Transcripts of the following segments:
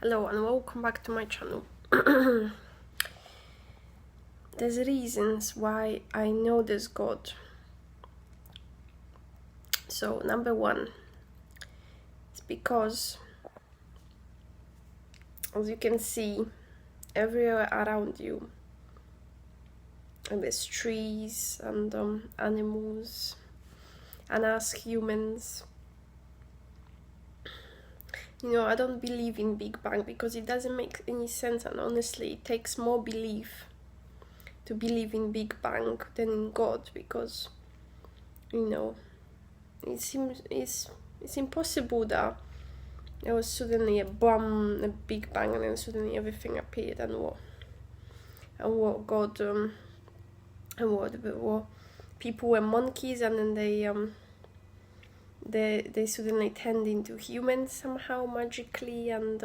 Hello and welcome back to my channel. There's reasons why I know there's God. So number one, it's because, as you can see, everywhere around you, and there's trees and animals and us humans. I don't believe in Big Bang because it doesn't make any sense, and honestly it takes more belief to believe in Big Bang than in God, because it seems it's impossible that there was suddenly a Big Bang, and then suddenly everything appeared, and what God and what people were monkeys, and then they suddenly turned into humans somehow magically, and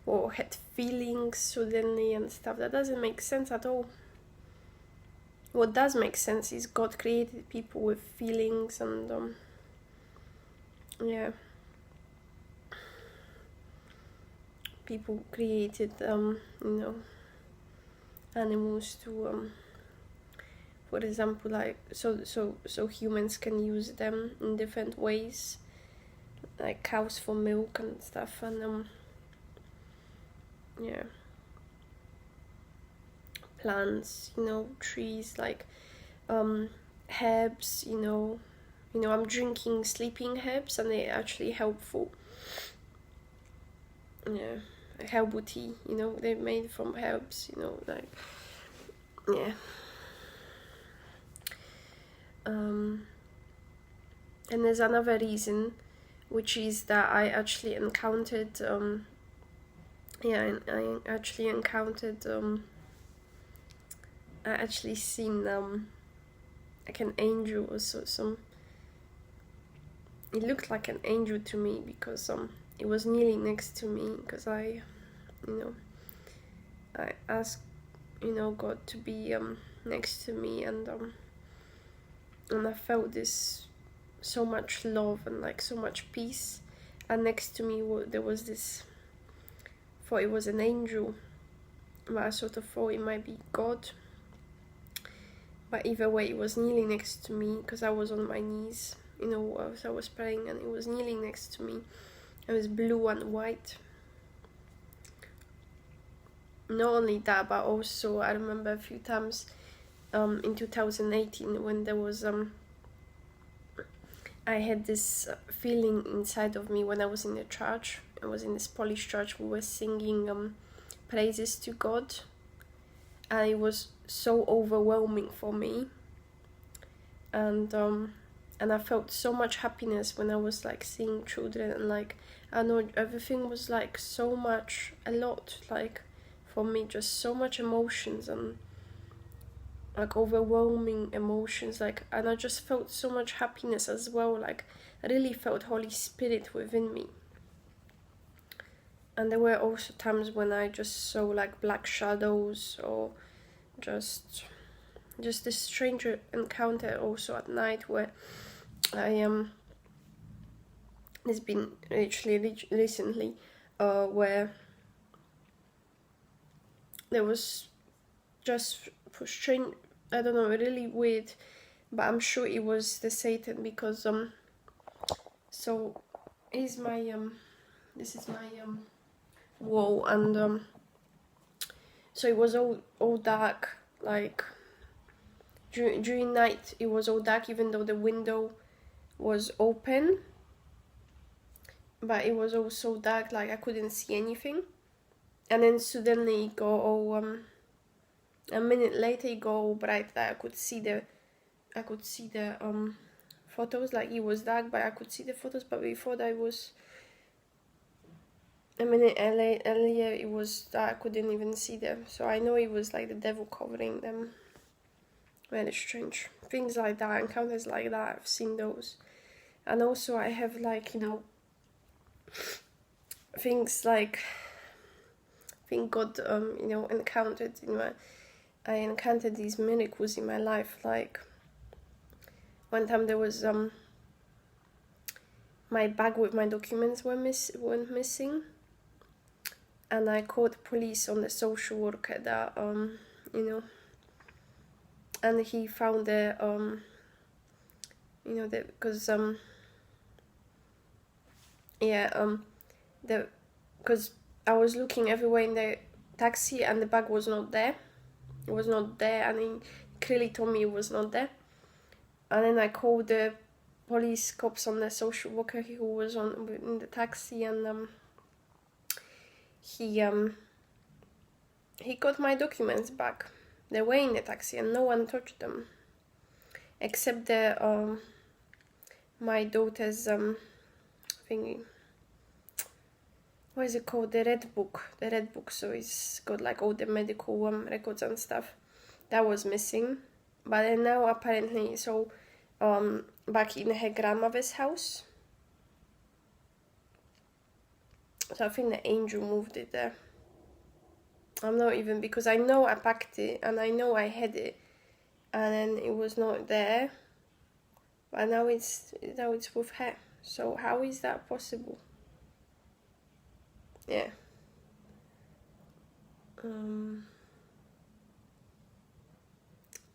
or had feelings suddenly and stuff. That doesn't make sense at all. What does make sense is God created people with feelings, and people created animals to for example, like so humans can use them in different ways, like cows for milk and stuff, and plants, trees, like herbs, I'm drinking sleeping herbs, and they're actually helpful. Herbal tea, they're made from herbs, and there's another reason, which is that I actually encountered I actually seen like an angel, or some. It looked like an angel to me because it was kneeling next to me, because I asked God to be next to me, and I felt this so much love and like so much peace, and next to me there was this, thought it was an angel, but I sort of thought it might be God. But either way, it was kneeling next to me, because I was on my knees, as I was praying, and it was kneeling next to me. It was blue and white. Not only that, but also I remember a few times in 2018 when there was I had this feeling inside of me when I was in the church. I was in this Polish church. We were singing praises to God, and it was so overwhelming for me, and I felt so much happiness when I was like seeing children, and like I know everything was like so much, a lot, like for me, just so much emotions, and like overwhelming emotions, like, and I just felt so much happiness as well. Like I really felt Holy Spirit within me. And there were also times when I just saw like black shadows, or just this strange encounter also at night, where it's been actually recently, where there was just strange, I don't know, really weird, but I'm sure it was the Satan, because so is my this is my wall, and so it was all dark, like during night it was all dark, even though the window was open, but it was all so dark, like I couldn't see anything. And then suddenly it go all a minute later it go all bright, that I could see the photos, like it was dark but I could see the photos, but before that it was a minute earlier it was dark, I couldn't even see them. So I know it was like the devil covering them. Very strange things like that, encounters like that, I've seen those. And also I have like things like, I think God encountered, I encountered these miracles in my life. Like one time there was my bag with my documents went missing, and I called police on the social worker that and he found the because because I was looking everywhere in the taxi and the bag was not there. It was not there, and he clearly told me it was not there. And then I called the police cops on the social worker who was in the taxi, and he got my documents back. They were in the taxi and no one touched them, except the my daughter's thingy. What is it called? The red book. The red book. So it's got like all the medical records and stuff. That was missing. But then now apparently, so back in her grandmother's house. So I think the angel moved it there. I'm not even, because I know I packed it and I know I had it, and then it was not there. But now it's with her. So how is that possible? Yeah.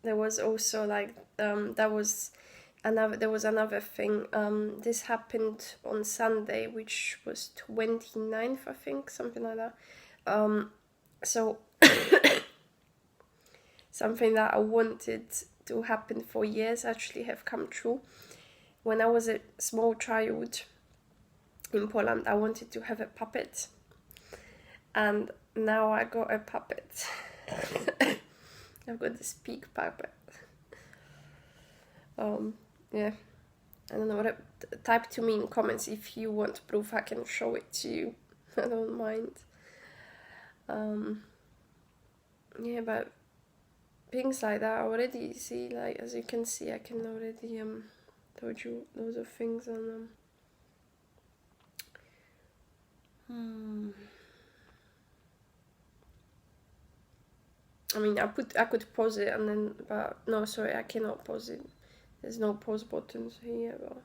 There was also like there was another thing. This happened on Sunday, which was 29th, I think, something like that. So something that I wanted to happen for years actually have come true. When I was a small child in Poland, I wanted to have a puppet, and now I got a puppet. I've got this pig puppet. Yeah. I don't know. Type to me in comments if you want proof. I can show it to you. I don't mind. Yeah, but things like that I already see. Like, as you can see, I can already told you loads of things on I mean, I could pause it and then, but no, sorry, I cannot pause it. There's no pause buttons here. But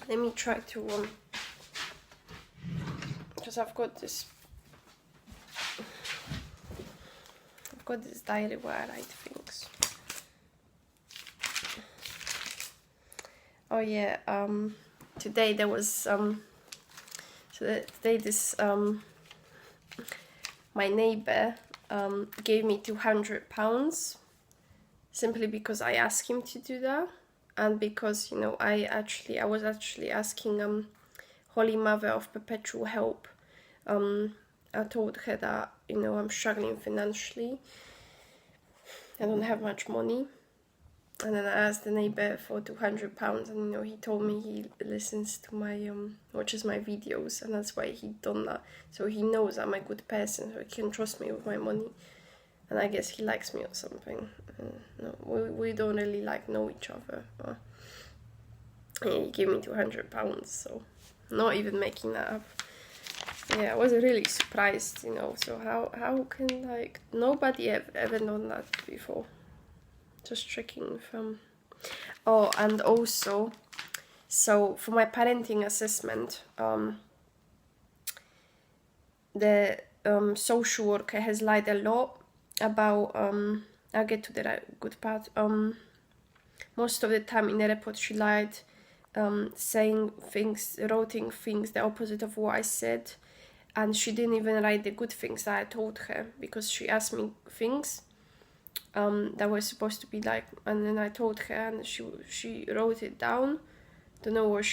let me try to because I've got this diary where I write things. Oh yeah, today there was so today this my neighbor gave me £200 simply because I asked him to do that, and because I was actually asking Holy Mother of Perpetual Help. I told her that I'm struggling financially. I don't have much money. And then I asked the neighbor for £200, and he told me he listens to my watches my videos, and that's why he done that. So he knows I'm a good person, so he can trust me with my money, and I guess he likes me or something. No, we don't really know each other. But he gave me £200, so not even making that up. Yeah, I was really surprised, So how can nobody ever done that before? Just checking from. Oh, and also, so for my parenting assessment, the social worker has lied a lot about. I'll get to the good part. Most of the time in the report, she lied, saying things, writing things the opposite of what I said, and she didn't even write the good things that I told her, because she asked me things that was supposed to be and then I told her, and she wrote it down. Don't know what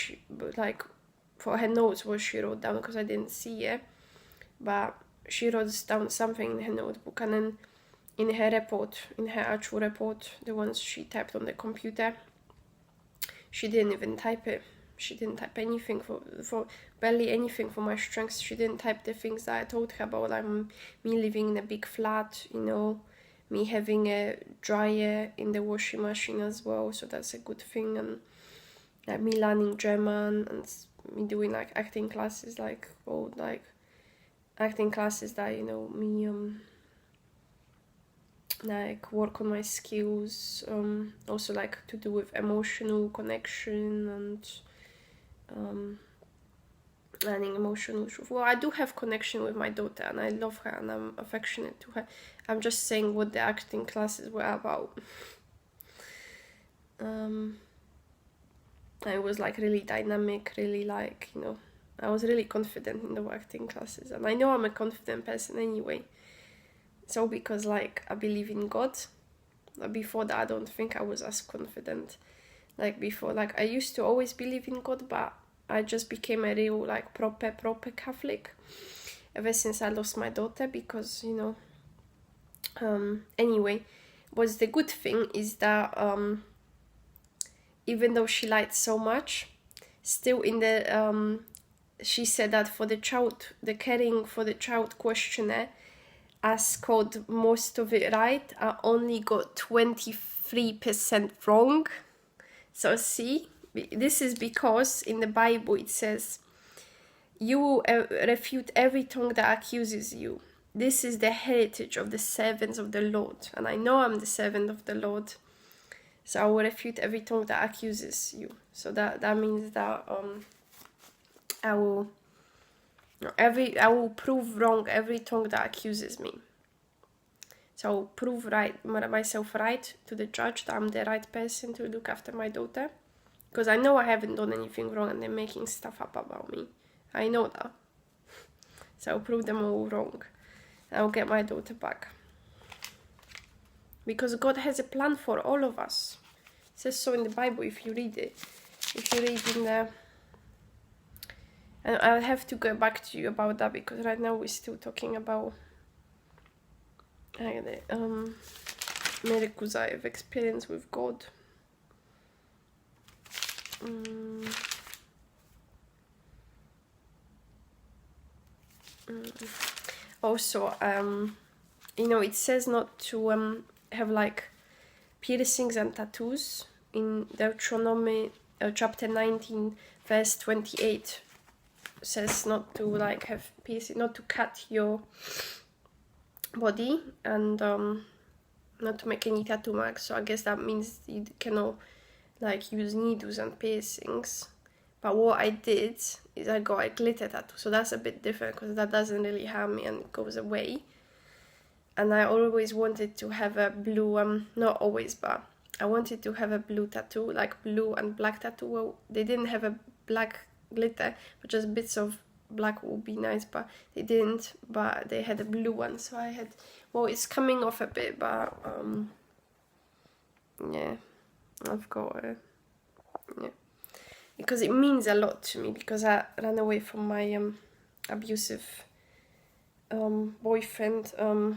for her notes what she wrote down, because I didn't see it, but she wrote down something in her notebook, and then in her actual report, the ones she typed on the computer, she didn't even type it. She didn't type anything for barely anything for my strengths. She didn't type the things that I told her about, me living in a big flat, me having a dryer in the washing machine as well, so that's a good thing, and me learning German, and me doing acting classes, acting classes that me like work on my skills, also like to do with emotional connection and learning emotional truth. Well, I do have connection with my daughter and I love her and I'm affectionate to her. I'm just saying what the acting classes were about. I was like really dynamic, really like, I was really confident in the acting classes, and I know I'm a confident person anyway. So because like I believe in God, before that I don't think I was as confident. Like before, like I used to always believe in God, but I just became a real like proper Catholic ever since I lost my daughter, because anyway, what's the good thing is that even though she lied so much, still in the she said that for the child, the caring for the child questionnaire, I scored most of it right. I only got 23% wrong. So see, this is because in the Bible it says, you will refute every tongue that accuses you. This is the heritage of the servants of the Lord. And I know I'm the servant of the Lord. So I will refute every tongue that accuses you. So that means that I will prove wrong every tongue that accuses me. So I will prove myself right to the judge that I'm the right person to look after my daughter. Because I know I haven't done anything wrong and they're making stuff up about me. I know that. So I'll prove them all wrong. I'll get my daughter back. Because God has a plan for all of us. It says so in the Bible if you read it. If you read in the... And I'll have to go back to you about that, because right now we're still talking about miracles I've experienced with God. Also, it says not to have like piercings and tattoos in Deuteronomy chapter 19 verse 28. Says not to like have piercing, not to cut your body, and not to make any tattoo marks. So I guess that means you cannot like use needles and piercings. But what I did is I got a glitter tattoo, so that's a bit different because that doesn't really harm me and it goes away. And I always wanted to have a blue, not always, but I wanted to have a blue tattoo, like blue and black tattoo. Well, they didn't have a black glitter, but just bits of black would be nice, but they didn't. But they had a blue one, so I had. Well, it's coming off a bit, but yeah, I've got a yeah, because it means a lot to me, because I ran away from my abusive boyfriend and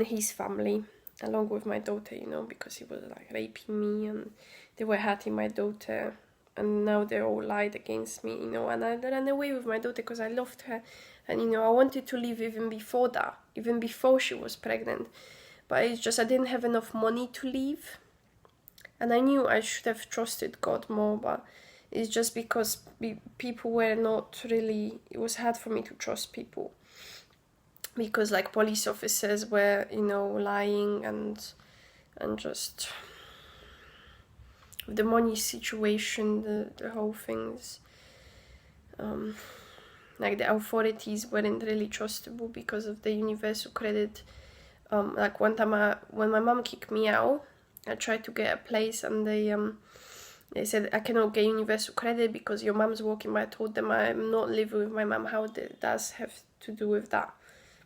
his family, along with my daughter, because he was like raping me and they were hurting my daughter, and now they all lied against me, and I ran away with my daughter because I loved her, and I wanted to leave even before that, even before she was pregnant, but it's just I didn't have enough money to leave, and I knew I should have trusted God more, but it's just because people were not really, it was hard for me to trust people, because like police officers were, lying, and just the money situation, the whole things, like the authorities weren't really trustable because of the universal credit. Like one time when my mom kicked me out, I tried to get a place, and they said I cannot get universal credit because your mom's working. But I told them I'm not living with my mom. How does have to do with that?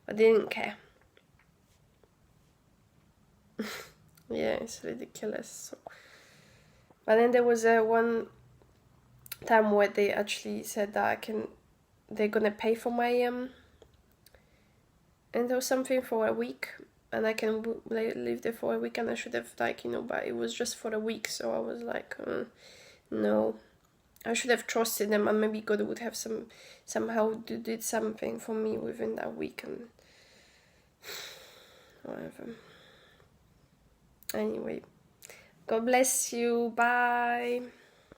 But they didn't care. Yeah, it's ridiculous. So. But then there was one time where they actually said that they're gonna pay for my and there was something for a week, and I can live there for a week, and I should have but it was just for a week, so I was like, no, I should have trusted them, and maybe God would have somehow did something for me within that week, and whatever. Anyway, God bless you, bye.